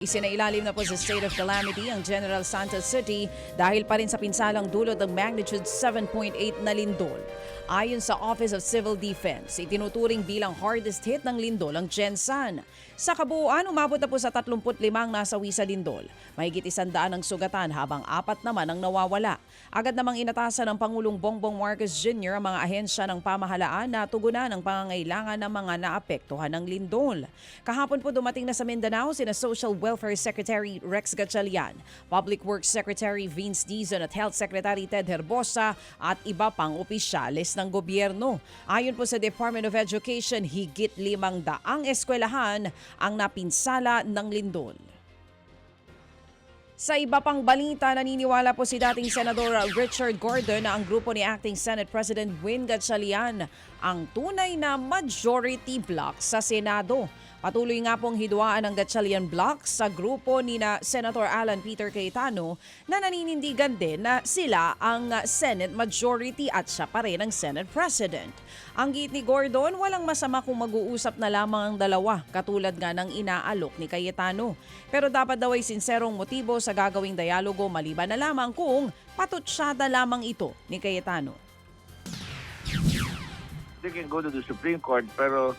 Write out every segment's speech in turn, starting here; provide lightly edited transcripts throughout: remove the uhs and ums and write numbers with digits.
Isinailalim na po sa state of calamity ang General Santos City dahil pa rin sa pinsalang dulot ng magnitude 7.8 na lindol. Ayon sa Office of Civil Defense, itinuturing bilang hardest hit ng lindol ang Gensan. Sa kabuuan, umabot na po sa 35 nasawi sa lindol. Mahigit 100 ang sugatan habang 4 naman ang nawawala. Agad namang inatasan ng Pangulong Bongbong Marcos Jr. ang mga ahensya ng pamahalaan na tugunan ang pangangailangan ng mga naapektuhan ng lindol. Kahapon po dumating na sa Mindanao sina Social Welfare Secretary Rex Gatchalian, Public Works Secretary Vince Dizon at Health Secretary Ted Herbosa at iba pang opisyales ng gobyerno. Ayon po sa Department of Education, higit 500 eskwelahan ang napinsala ng lindol. Sa iba pang balita, naniniwala po si dating Senador Richard Gordon na ang grupo ni Acting Senate President Win Gatchalian ang tunay na majority bloc sa Senado. Patuloy nga pong hidwaan ng Gatchalian bloc sa grupo ni na Senator Alan Peter Cayetano na naninindigan din na sila ang Senate majority at siya pa rin ang Senate President. Ang giit ni Gordon, walang masama kung mag-uusap na lamang ang dalawa katulad nga ng inaalok ni Cayetano. Pero dapat daw ay sinserong motibo sa gagawing dialogo maliban na lamang kung patutsyada lamang ito ni Cayetano. They can go to the Supreme Court pero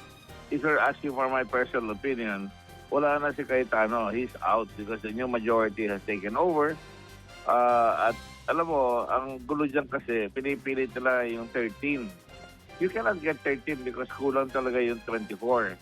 if you're asking for my personal opinion, wala na si Cayetano. He's out because the new majority has taken over. At alam mo, ang gulo dyan kasi, pinipilit nila yung 13. You cannot get 13 because kulang talaga yung 24.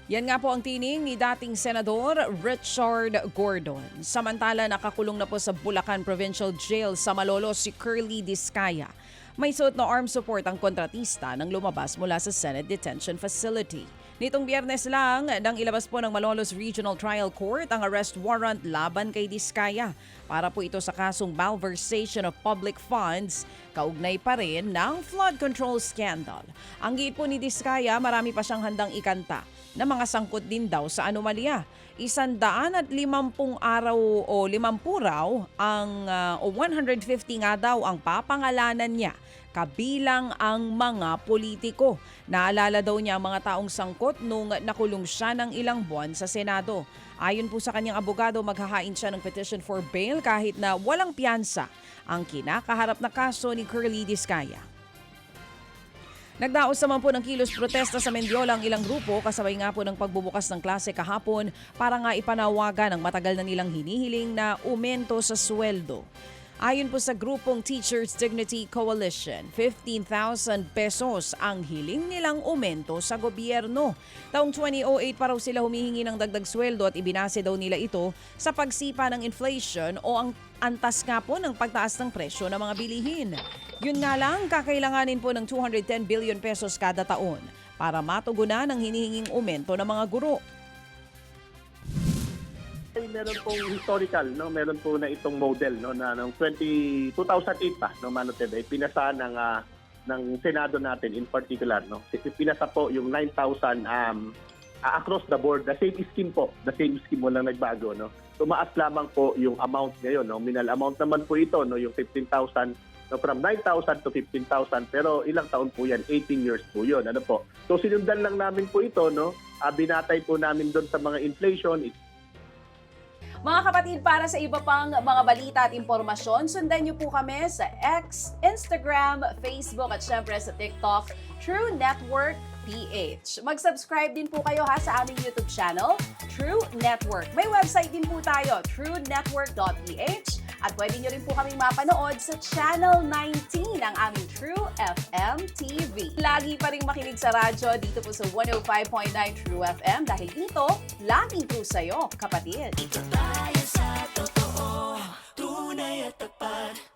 Yan nga po ang tining ni dating Senador Richard Gordon. Samantala, nakakulong na po sa Bulacan Provincial Jail sa Malolos si Curly Discaya. May suot na armed support ang kontratista nang lumabas mula sa Senate Detention Facility. Nitong Biyernes lang, nang ilabas po ng Malolos Regional Trial Court ang arrest warrant laban kay Discaya para po ito sa kasong malversation of public funds, kaugnay pa rin ng flood control scandal. Ang giit po ni Discaya, marami pa siyang handang ikanta na mga sangkot din daw sa anomalya. 150 araw o 50 raw ang o 150 nga daw ang papangalanan niya kabilang ang mga politiko. Naalala daw niya ang mga taong sangkot nung nakulong siya ng ilang buwan sa Senado. Ayon po sa kanyang abogado, maghahain siya ng petition for bail kahit na walang piyansa ang kinakaharap na kaso ni Curly Discaya. Nagdaos naman po ng kilos protesta sa Mendiola ang ilang grupo kasabay nga po ng pagbubukas ng klase kahapon para nga ipanawagan ang matagal na nilang hinihiling na aumento sa sweldo. Ayon po sa grupong Teachers Dignity Coalition, 15,000 pesos ang hiling nilang aumento sa gobyerno. Taong 2008 pa raw sila humihingi ng dagdag sweldo at ibinase daw nila ito sa pagsipa ng inflation o ang antas nga po ng pagtaas ng presyo ng mga bilihin. Yun nga lang, kakailanganin po ng 210 billion pesos kada taon para matugunan ang hinihinging aumento ng mga guro. Meron pong historical, no, meron po na itong model, no, na noong 2008 pa, no, Manoted, ay pinasa ng Senado natin in particular, no. Pinasa po yung 9,000 across the board, the same scheme mo lang nagbago, no. Tumaas lamang po yung amount ngayon, no. Nominal amount naman po ito, no, yung 15,000, no, from 9,000 to 15,000, pero ilang taon po yan? 18 years po yun, ano po. So sinundan lang namin po ito, no. Binatay po namin doon sa mga inflation. Mga kapatid, para sa iba pang mga balita at impormasyon, sundan niyo po kami sa X, Instagram, Facebook at syempre sa TikTok, True Network PH. Mag-subscribe din po kayo sa aming YouTube channel, True Network. May website din po tayo, truenetwork.ph at pwede niyo rin po kaming mapanood sa Channel 19 ng aming True FM TV. Lagi pa rin makinig sa radyo dito po sa 105.9 True FM dahil dito, laging true sa'yo, kapatid. Dito tayo sa totoo, tunay at tapat.